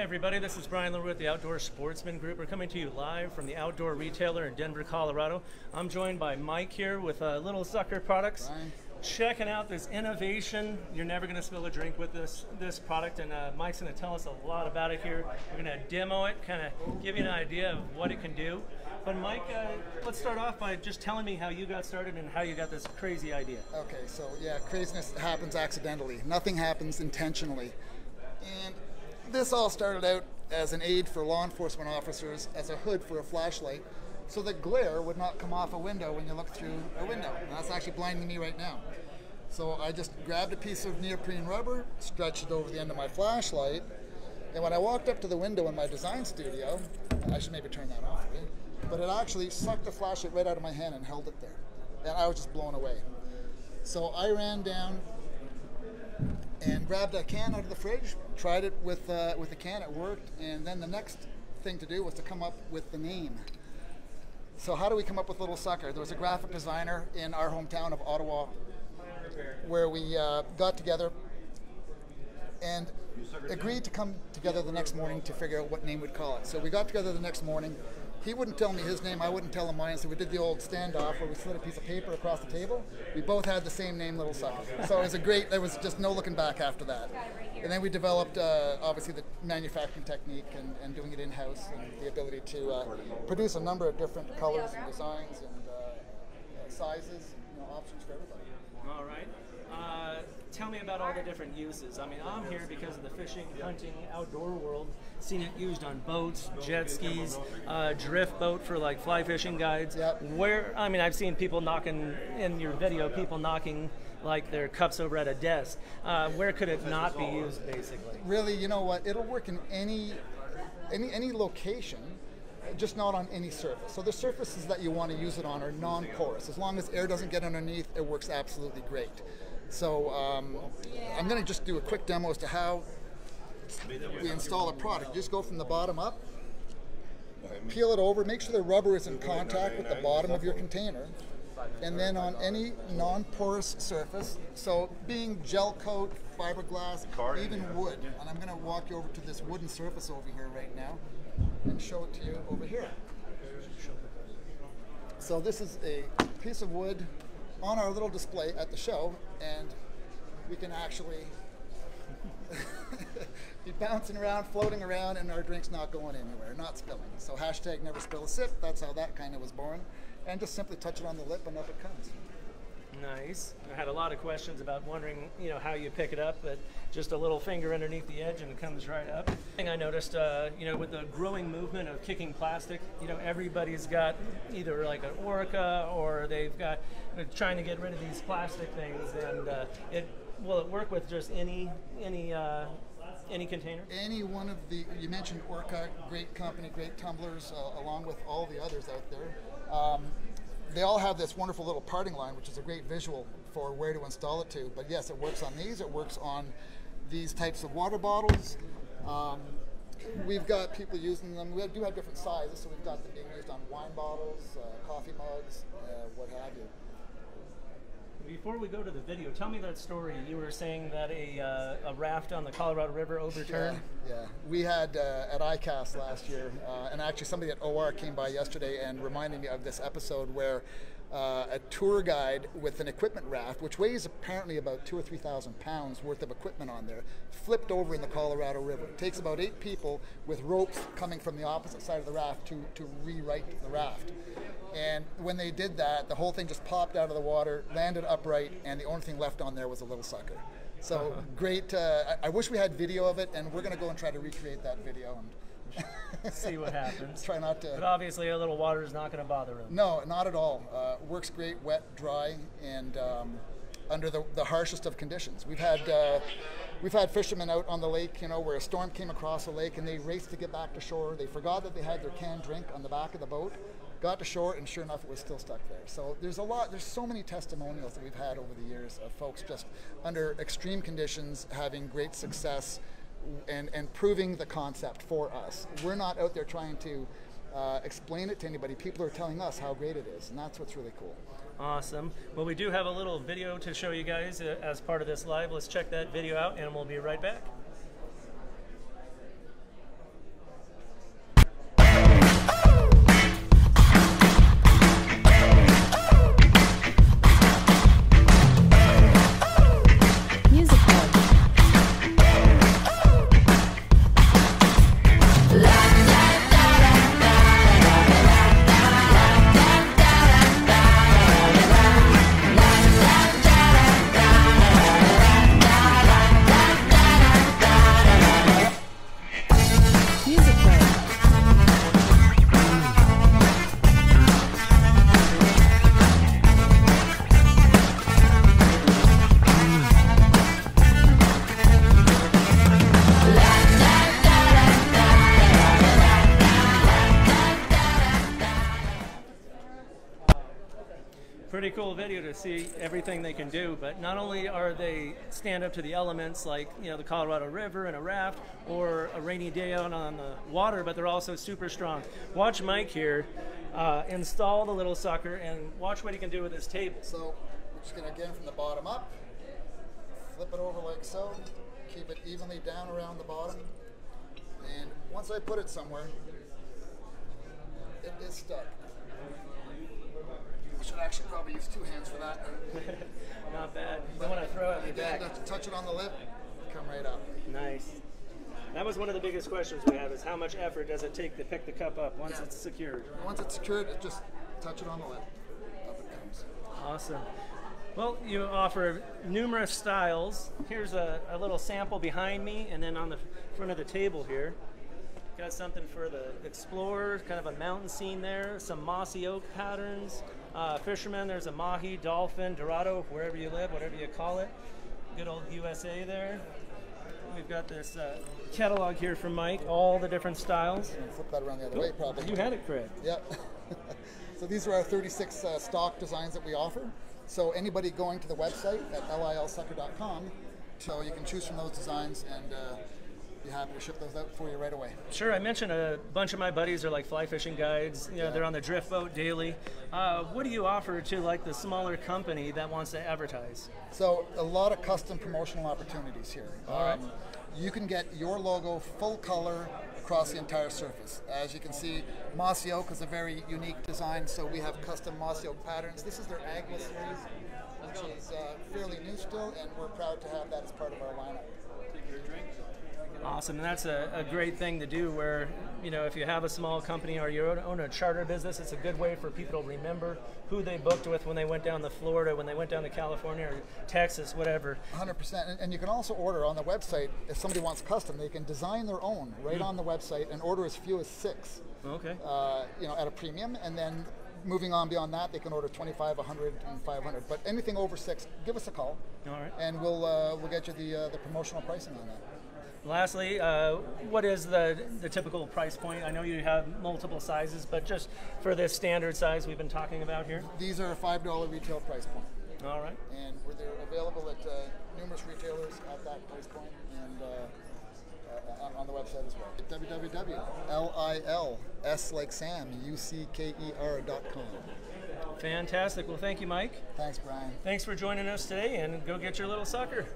everybody, this is Brian LaRue with the Outdoor Sportsman Group. We're coming to you live from the Outdoor Retailer in Denver, Colorado. I'm joined by Mike here with Little Sucker Products. Brian. Checking out this innovation. You're never going to spill a drink with this product, and Mike's going to tell us a lot about it here. We're going to demo it, kind of give you an idea of what it can do. But Mike, let's start off by just telling me how you got started and how you got this crazy idea. Okay, so yeah, craziness happens accidentally. Nothing happens intentionally. And this all started out as an aid for law enforcement officers, as a hood for a flashlight, so that glare would not come off a window when you look through a window. And that's actually blinding me right now. So I just grabbed a piece of neoprene rubber, stretched it over the end of my flashlight, and when I walked up to the window in my design studio, I should maybe turn that off a bit, but it actually sucked the flashlight right out of my hand and held it there. And I was just blown away. So I ran down and grabbed a can out of the fridge, tried it with a can, it worked, and then the next thing to do was to come up with the name. So how do we come up with Little Sucker? There was a graphic designer in our hometown of Ottawa where we got together and agreed to come together the next morning to figure out what name we'd call it. So we got together the next morning. He wouldn't tell me his name, I wouldn't tell him mine, so we did the old standoff where we slid a piece of paper across the table. We both had the same name, Little Sucker. So it was there was just no looking back after that. And then we developed, obviously, the manufacturing technique and doing it in-house, and the ability to produce a number of different colors and designs and sizes, options for everybody. All right. Tell me about all the different uses. I mean, I'm here because of the fishing, hunting, outdoor world. Seen it used on boats, jet skis, drift boat for like fly fishing guides. Yep. I've seen people knocking, in your video, people knocking like their cups over at a desk. Where could it not be used, basically? Really, you know what? It'll work in any location, just not on any surface. So the surfaces that you want to use it on are non-porous. As long as air doesn't get underneath, it works absolutely great. So I'm going to just do a quick demo as to how we install a product. You just go from the bottom up, peel it over, make sure the rubber is in contact with the bottom of your container, and then on any non-porous surface, so being gel coat, fiberglass, even wood, and I'm going to walk you over to this wooden surface over here right now and show it to you over here. So this is a piece of wood on our little display at the show, and we can actually be bouncing around, floating around, and our drink's not going anywhere, not spilling. So hashtag never spill a sip, that's how that kind of was born. And just simply touch it on the lip and up it comes. Nice. I had a lot of questions about wondering, how you pick it up, but just a little finger underneath the edge and it comes right up. Thing I noticed, with the growing movement of kicking plastic, everybody's got either like an Orca or they've got trying to get rid of these plastic things, and will it work with just any container? Any one of you mentioned Orca, great company, great tumblers, along with all the others out there. They all have this wonderful little parting line, which is a great visual for where to install it to. But yes, it works on these. It works on these types of water bottles. We've got people using them. We do have different sizes, so we've got them being used on wine bottles, coffee mugs, what have you. Before we go to the video, tell me that story. You were saying that a raft on the Colorado River overturned. Yeah. We had at ICAST last year, and actually somebody at OR came by yesterday and reminded me of this episode where a tour guide with an equipment raft, which weighs apparently about 2,000 or 3,000 pounds worth of equipment on there, flipped over in the Colorado River. It takes about 8 people with ropes coming from the opposite side of the raft to rewrite the raft. And when they did that, the whole thing just popped out of the water, landed upright, and the only thing left on there was a Little Sucker. So great. I wish we had video of it, and we're going to go and try to recreate that video and see what happens. Try not to. But obviously, a little water is not going to bother them. No, not at all. Works great, wet, dry, and under the harshest of conditions. We've had fishermen out on the lake, where a storm came across the lake, and they raced to get back to shore. They forgot that they had their canned drink on the back of the boat. Got to shore, and sure enough, it was still stuck there. So there's so many testimonials that we've had over the years of folks just under extreme conditions having great success and proving the concept for us. We're not out there trying to explain it to anybody. People are telling us how great it is, and that's what's really cool. Awesome. Well, we do have a little video to show you guys as part of this live. Let's check that video out, and we'll be right back. see everything they can do, but not only are they stand up to the elements like, you know, the Colorado River in a raft or a rainy day out on the water, but they're also super strong. Watch Mike here install the little sucker and watch what he can do with his table. So we're just going to, again, from the bottom up, flip it over like so, keep it evenly down around the bottom, and once I put it somewhere, it is stuck. I should actually probably use 2 hands for that. Not bad. You don't want to throw it in your back. Again, touch it on the lip, come right up. Nice. That was one of the biggest questions we have, is how much effort does it take to pick the cup up once it's secured? Once it's secured, just touch it on the lip. Up it comes. Awesome. Well, you offer numerous styles. Here's a little sample behind me, and then on the front of the table here, got something for the explorer, kind of a mountain scene there, some mossy oak patterns. Fishermen, there's a mahi, dolphin, dorado, wherever you live, whatever you call it. Good old USA there. We've got this catalog here from Mike, all the different styles. Flip that around the other way, probably. You had it correct. Yep. So these are our 36 stock designs that we offer. So anybody going to the website at lilsucker.com, so you can choose from those designs and be happy to ship those out for you right away. Sure, I mentioned a bunch of my buddies are like fly fishing guides. You know, they're on the drift boat daily. What do you offer to like the smaller company that wants to advertise? So a lot of custom promotional opportunities here. All right. You can get your logo full color across the entire surface. As you can see, Mossy Oak is a very unique design, so we have custom Mossy Oak patterns. This is their Agua series, which is fairly new still, and we're proud to have that as part of our lineup. Awesome, and that's a great thing to do where, you know, if you have a small company or you own a charter business, it's a good way for people to remember who they booked with when they went down to Florida, when they went down to California or Texas, whatever. 100%, and you can also order on the website, if somebody wants custom, they can design their own right on the website and order as few as 6. Okay. You know, at a premium, and then moving on beyond that, they can order 25, 100, and 500. But anything over 6, give us a call. All right. And we'll get you the promotional pricing on that. Lastly, what is the typical price point? I know you have multiple sizes, but just for this standard size we've been talking about here? These are a $5 retail price point. All right. And they're available at numerous retailers at that price point, and on the website as well. www.lilsucker.com. Fantastic. Well, thank you, Mike. Thanks, Brian. Thanks for joining us today, and go get your little sucker.